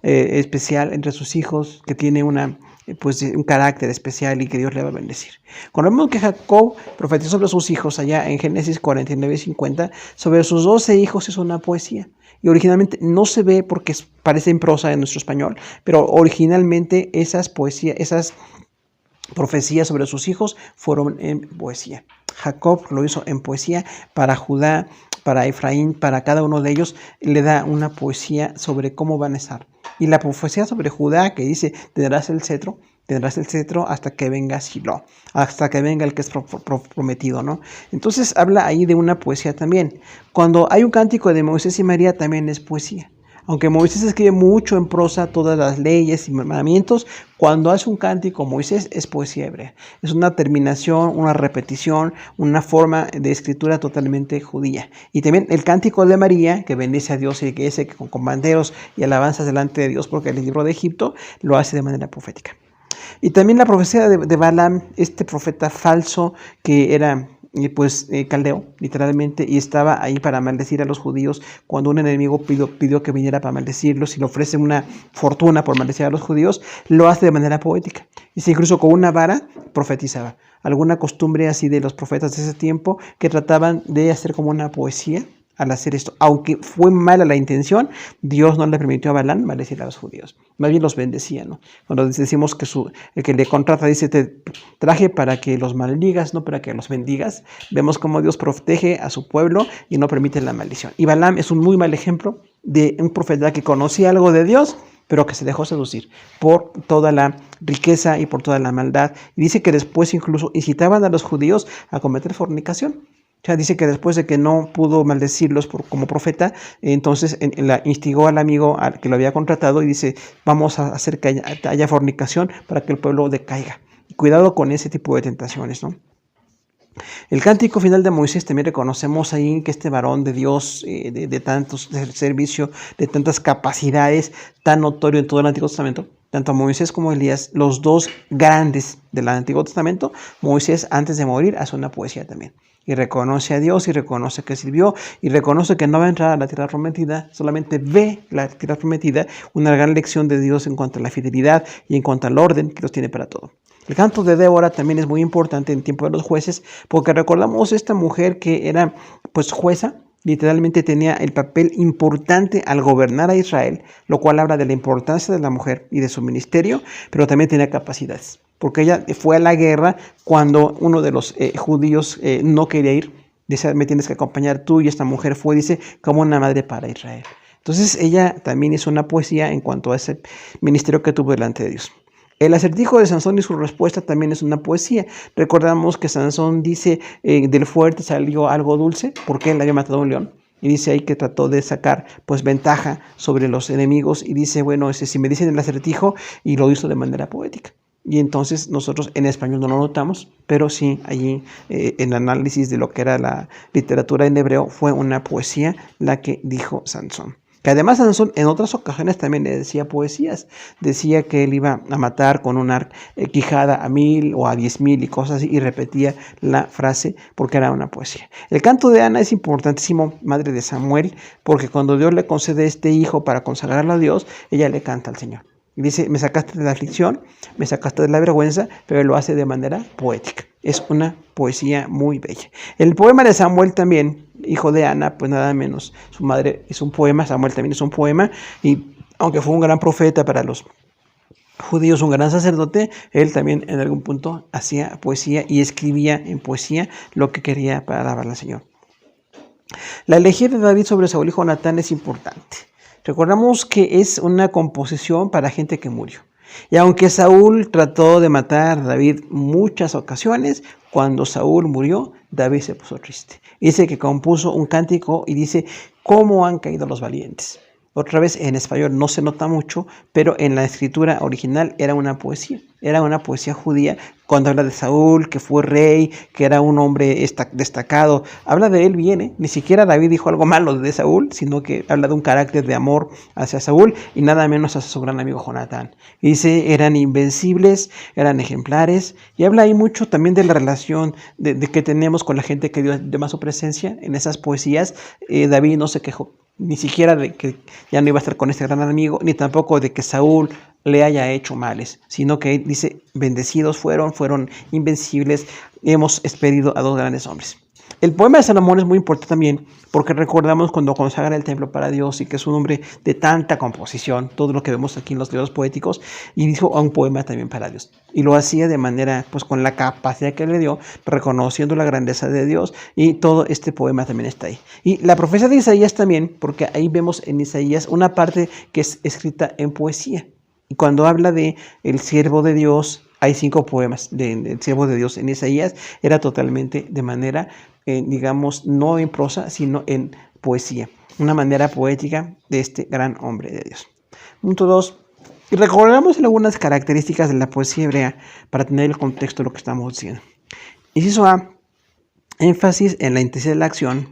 especial entre sus hijos, que tiene un carácter especial y que Dios le va a bendecir. Cuando vemos que Jacob profetizó sobre sus hijos allá en Génesis 49 y 50, sobre sus 12 hijos, es una poesía. Y originalmente no se ve porque parece en prosa en nuestro español, pero originalmente esas poesías, esas profecías sobre sus hijos fueron en poesía. Jacob lo hizo en poesía para Judá, para Efraín, para cada uno de ellos le da una poesía sobre cómo van a estar. Y la profecía sobre Judá, que dice: tendrás el cetro hasta que venga Silo, hasta que venga el que es prometido, ¿no? Entonces habla ahí de una poesía también. Cuando hay un cántico de Moisés y María, también es poesía. Aunque Moisés escribe mucho en prosa todas las leyes y mandamientos, cuando hace un cántico Moisés es poesía hebrea. Es una terminación, una repetición, una forma de escritura totalmente judía. Y también el cántico de María, que bendice a Dios y que dice que con banderos y alabanzas delante de Dios porque el libro de Egipto, lo hace de manera profética. Y también la profecía de Balaam, este profeta falso que era caldeo, literalmente, y estaba ahí para maldecir a los judíos. Cuando un enemigo pidió que viniera para maldecirlos y le ofrece una fortuna por maldecir a los judíos, lo hace de manera poética. Y incluso con una vara profetizaba. Alguna costumbre así de los profetas de ese tiempo que trataban de hacer como una poesía al hacer esto. Aunque fue mala la intención, Dios no le permitió a Balaam maldecir a los judíos. Más bien los bendecía, ¿no? Cuando decimos que el que le contrata dice: te traje para que los maldigas, no para que los bendigas. Vemos cómo Dios protege a su pueblo y no permite la maldición. Y Balaam es un muy mal ejemplo de un profeta que conocía algo de Dios, pero que se dejó seducir por toda la riqueza y por toda la maldad. Y dice que después incluso incitaban a los judíos a cometer fornicación. O sea, dice que después de que no pudo maldecirlos como profeta, entonces la instigó al amigo al que lo había contratado y dice, vamos a hacer que haya fornicación para que el pueblo decaiga. Y cuidado con ese tipo de tentaciones, ¿no? El cántico final de Moisés también reconocemos ahí que este varón de Dios, de tantos de servicio, de tantas capacidades, tan notorio en todo el Antiguo Testamento, tanto Moisés como Elías, los dos grandes del Antiguo Testamento. Moisés, antes de morir, hace una poesía también. Y reconoce a Dios y reconoce que sirvió y reconoce que no va a entrar a la tierra prometida, solamente ve la tierra prometida, una gran lección de Dios en cuanto a la fidelidad y en cuanto al orden que Dios tiene para todo. El canto de Débora también es muy importante en tiempo de los jueces, porque recordamos esta mujer que era pues jueza, literalmente tenía el papel importante al gobernar a Israel, lo cual habla de la importancia de la mujer y de su ministerio, pero también tenía capacidades, porque ella fue a la guerra cuando uno de los judíos no quería ir. Dice, me tienes que acompañar tú, y esta mujer fue, dice, como una madre para Israel. Entonces ella también hizo una poesía en cuanto a ese ministerio que tuvo delante de Dios. El acertijo de Sansón y su respuesta también es una poesía. Recordamos que Sansón dice, del fuerte salió algo dulce, porque él había matado a un león. Y dice ahí que trató de sacar pues ventaja sobre los enemigos. Y dice, bueno, si me dicen el acertijo, y lo hizo de manera poética. Y entonces nosotros en español no lo notamos, pero sí allí en el análisis de lo que era la literatura en hebreo fue una poesía la que dijo Sansón. Que además Sansón en otras ocasiones también le decía poesías. Decía que él iba a matar con una quijada a 1000 o a 10,000 y cosas así, y repetía la frase porque era una poesía. El canto de Ana es importantísimo, madre de Samuel, porque cuando Dios le concede este hijo para consagrarlo a Dios, ella le canta al Señor. Y dice, me sacaste de la aflicción, me sacaste de la vergüenza, pero lo hace de manera poética. Es una poesía muy bella. El poema de Samuel también, hijo de Ana, pues nada menos, su madre es un poema, Samuel también es un poema, y aunque fue un gran profeta para los judíos, un gran sacerdote, él también en algún punto hacía poesía y escribía en poesía lo que quería para alabar al Señor. La elegía de David sobre Saúl y Jonatán es importante. Recordamos que es una composición para gente que murió. Y aunque Saúl trató de matar a David muchas ocasiones, cuando Saúl murió, David se puso triste. Dice que compuso un cántico y dice, ¿cómo han caído los valientes? Otra vez en español no se nota mucho, pero en la escritura original era una poesía judía. Cuando habla de Saúl, que fue rey, que era un hombre destacado, habla de él bien, ni siquiera David dijo algo malo de Saúl, sino que habla de un carácter de amor hacia Saúl y nada menos hacia su gran amigo Jonatán. Dice, eran invencibles, eran ejemplares, y habla ahí mucho también de la relación de que tenemos con la gente que Dios llama su presencia. En esas poesías, David no se quejó ni siquiera de que ya no iba a estar con este gran amigo, ni tampoco de que Saúl le haya hecho males, sino que dice, bendecidos fueron invencibles, hemos expedido a dos grandes hombres. El poema de Salomón es muy importante también porque recordamos cuando consagra el templo para Dios y que es un hombre de tanta composición, todo lo que vemos aquí en los libros poéticos, y dijo un poema también para Dios. Y lo hacía de manera, pues con la capacidad que le dio, reconociendo la grandeza de Dios, y todo este poema también está ahí. Y la profecía de Isaías también, porque ahí vemos en Isaías una parte que es escrita en poesía. Y cuando habla de el siervo de Dios, hay 5 poemas del siervo de Dios en Isaías, era totalmente de manera, digamos, no en prosa, sino en poesía. Una manera poética de este gran hombre de Dios. Punto 2. Y recordamos algunas características de la poesía hebrea para tener el contexto de lo que estamos diciendo. Inciso A, énfasis en la intensidad de la acción.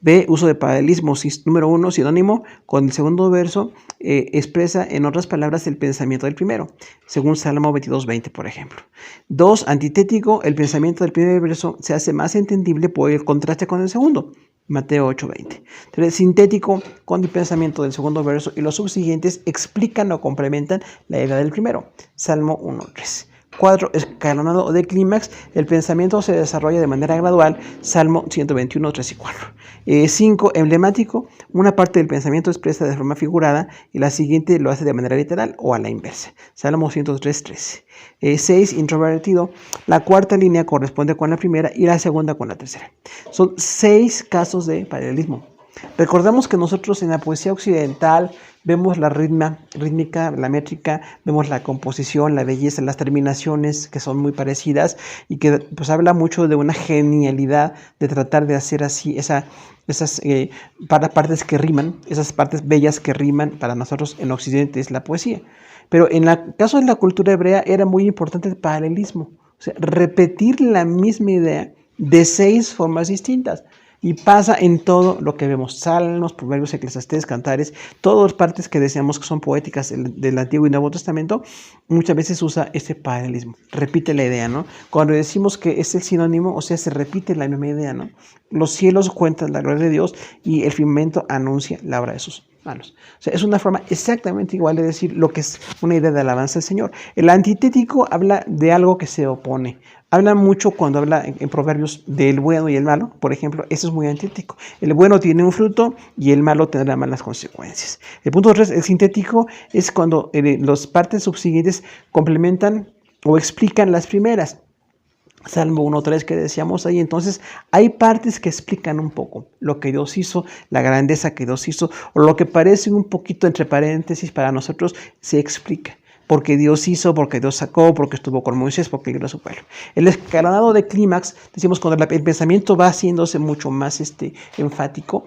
B, uso de paralelismo. Número 1, sinónimo con el segundo verso, expresa en otras palabras el pensamiento del primero, según Salmo 22:20, por ejemplo. 2, antitético, el pensamiento del primer verso se hace más entendible por el contraste con el segundo, Mateo 8:20. 3, sintético, con el pensamiento del segundo verso y los subsiguientes explican o complementan la idea del primero, Salmo 1:3. 4, escalonado o de clímax, el pensamiento se desarrolla de manera gradual, Salmo 121, 3 y 4. 5, emblemático, una parte del pensamiento expresa de forma figurada y la siguiente lo hace de manera literal o a la inversa, Salmo 103, 13. 6, introvertido, la cuarta línea corresponde con la primera y la segunda con la tercera. Son 6 casos de paralelismo. Recordemos que nosotros en la poesía occidental, vemos la rítmica, la métrica, vemos la composición, la belleza, las terminaciones que son muy parecidas y que pues habla mucho de una genialidad de tratar de hacer así esas partes que riman, esas partes bellas que riman. Para nosotros en Occidente es la poesía. Pero en el caso de la cultura hebrea era muy importante el paralelismo, o sea, repetir la misma idea de 6 formas distintas. Y pasa en todo lo que vemos: Salmos, Proverbios, Eclesiastés, Cantares, todas partes que decíamos que son poéticas del Antiguo y Nuevo Testamento. Muchas veces usa este paralelismo, repite la idea, ¿no? Cuando decimos que es el sinónimo, o sea, se repite la misma idea, ¿no? Los cielos cuentan la gloria de Dios y el firmamento anuncia la obra de sus manos. O sea, es una forma exactamente igual de decir lo que es una idea de alabanza al Señor. El antitético habla de algo que se opone. Habla mucho cuando habla en Proverbios del bueno y el malo. Por ejemplo, eso es muy antitético. El bueno tiene un fruto y el malo tendrá malas consecuencias. El punto 3, el sintético, es cuando las partes subsiguientes complementan o explican las primeras. Salmo 1.3 que decíamos ahí. Entonces hay partes que explican un poco lo que Dios hizo, la grandeza que Dios hizo, o lo que parece un poquito entre paréntesis para nosotros se explica. Porque Dios hizo, porque Dios sacó, porque estuvo con Moisés, porque libró a su pueblo. El escalonado de clímax, decimos, cuando el pensamiento va haciéndose mucho más enfático.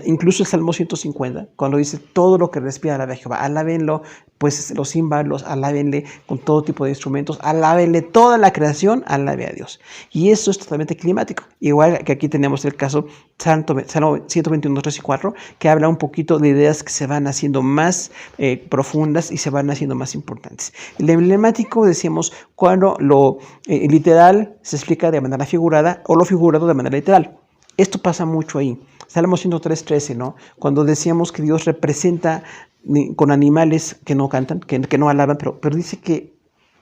Incluso el Salmo 150, cuando dice: todo lo que respira alabe a Jehová, alábenlo, pues los címbalos, alábenle con todo tipo de instrumentos, alábenle toda la creación, alabe a Dios. Y eso es totalmente climático. Igual que aquí tenemos el caso Salmo 121, 3 y 4, que habla un poquito de ideas que se van haciendo más profundas y se van haciendo más importantes. El emblemático, decíamos, cuando lo literal se explica de manera figurada o lo figurado de manera literal. Esto pasa mucho ahí. Salmo 103, 13, ¿no? Cuando decíamos que Dios representa con animales que no cantan, que no alaban, pero dice que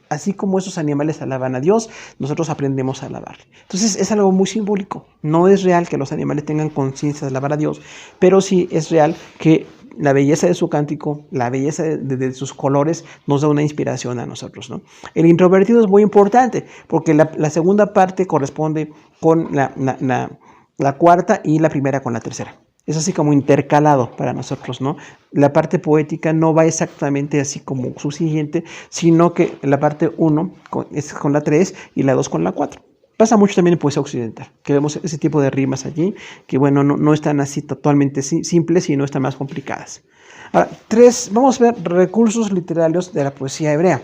así como esos animales alaban a Dios, nosotros aprendemos a alabarle. Entonces es algo muy simbólico. No es real que los animales tengan conciencia de alabar a Dios, pero sí es real que la belleza de su cántico, la belleza de sus colores nos da una inspiración a nosotros, ¿no? El introvertido es muy importante porque la segunda parte corresponde con la cuarta y la primera con la tercera. Es así como intercalado para nosotros, ¿no? La parte poética no va exactamente así como su siguiente, sino que la parte 1 es con la 3 y la 2 con la 4. Pasa mucho también en poesía occidental, que vemos ese tipo de rimas allí, que bueno, no están así totalmente simples, sino están más complicadas. Ahora, 3, vamos a ver recursos literarios de la poesía hebrea.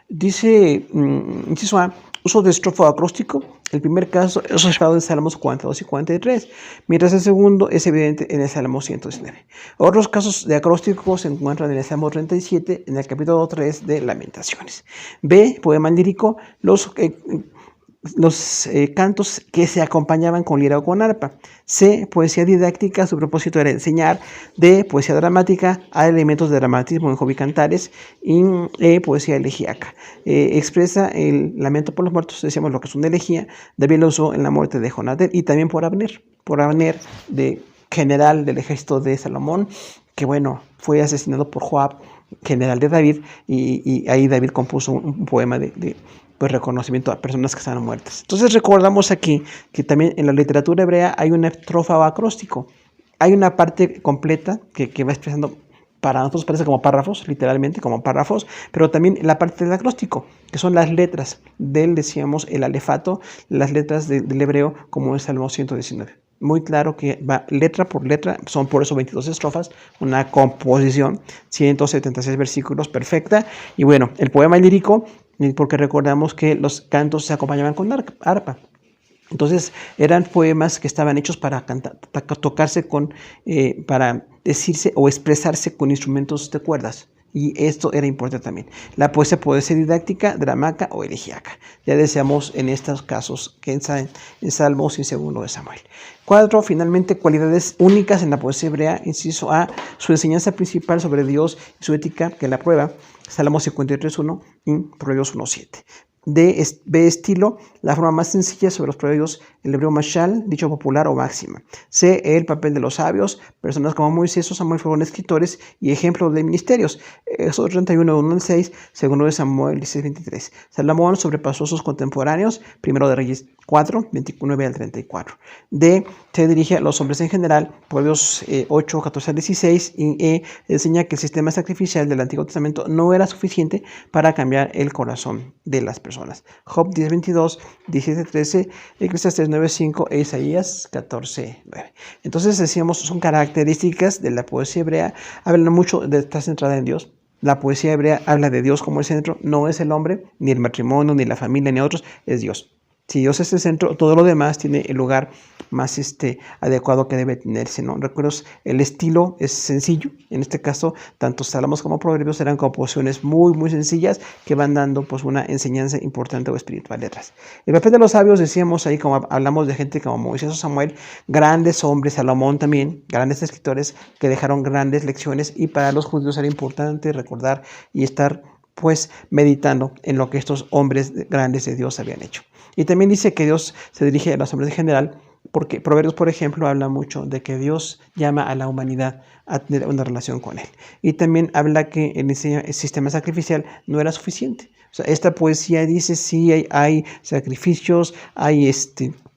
Dice, inciso A, uso de estrofo acróstico. El primer caso es observado en Salmos 42 y 43, mientras el segundo es evidente en el Salmo 119. Otros casos de acróstico se encuentran en el Salmo 37, en el capítulo 3 de Lamentaciones. B, poema lírico, los cantos que se acompañaban con lira o con arpa. C, poesía didáctica, su propósito era enseñar. D, poesía dramática, hay elementos de dramatismo en Job y Cantares. Y E, poesía elegíaca. Expresa el lamento por los muertos, decíamos lo que es una elegía. David lo usó en la muerte de Jonadab y también por Abner, de general del ejército de Salomón, que bueno, fue asesinado por Joab, general de David, y ahí David compuso un poema de reconocimiento a personas que están muertas. Entonces recordamos aquí que también en la literatura hebrea hay una estrofa o acróstico. Hay una parte completa que va expresando, para nosotros parece como párrafos, literalmente como párrafos, pero también la parte del acróstico, que son las letras decíamos, el alefato, las letras del hebreo, como es el Salmo 119. Muy claro que va letra por letra, son por eso 22 estrofas, una composición, 176 versículos, perfecta. Y bueno, el poema lírico, porque recordamos que los cantos se acompañaban con arpa. Entonces eran poemas que estaban hechos para tocarse para decirse o expresarse con instrumentos de cuerdas. Y esto era importante también. La poesía puede ser didáctica, dramática o elegíaca. Ya decíamos en estos casos que en Salmos y segundo de Samuel. 4, finalmente, cualidades únicas en la poesía hebrea. Inciso A, su enseñanza principal sobre Dios y su ética, que la prueba. Salmos 53.1 y Proverbios 1.7. B, estilo, la forma más sencilla sobre los proverbios, el hebreo mashal, dicho popular o máxima. C, el papel de los sabios, personas como Moisés o Samuel fueron escritores y ejemplos de ministerios. Éxodo 31, 1 al 6, segundo de Samuel 16, 23. Salomón sobrepasó a sus contemporáneos, primero de Reyes 4, 29 al 34. D, se dirige a los hombres en general, Proverbios 8, 14 al 16, y E, enseña que el sistema sacrificial del Antiguo Testamento no era suficiente para cambiar el corazón de las personas. Job 10, 22, 17, 13, Eclesiastes 9, 5 e Isaías 14, 9. Entonces decíamos, son características de la poesía hebrea, hablan mucho de estar centrada en Dios. La poesía hebrea habla de Dios como el centro, no es el hombre, ni el matrimonio, ni la familia, ni otros, es Dios. Si Dios es el centro, todo lo demás tiene el lugar más adecuado que debe tenerse, ¿no? Recuerdos, el estilo es sencillo. En este caso, tanto Salmos como Proverbios eran composiciones muy, muy sencillas que van dando pues una enseñanza importante o espiritual detrás. El papel de los sabios, decíamos ahí, como hablamos de gente como Moisés o Samuel, grandes hombres, Salomón también, grandes escritores que dejaron grandes lecciones, y para los judíos era importante recordar y estar pues meditando en lo que estos hombres grandes de Dios habían hecho. Y también dice que Dios se dirige a los hombres en general, porque Proverbios, por ejemplo, habla mucho de que Dios llama a la humanidad a tener una relación con Él. Y también habla que el sistema sacrificial no era suficiente. O sea, esta poesía dice, sí, hay sacrificios, hay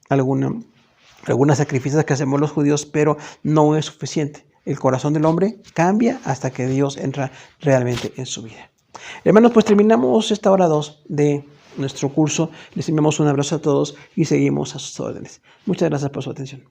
algunas sacrificios que hacemos los judíos, pero no es suficiente. El corazón del hombre cambia hasta que Dios entra realmente en su vida. Hermanos, pues terminamos esta hora 2 de nuestro curso. Les enviamos un abrazo a todos y seguimos a sus órdenes. Muchas gracias por su atención.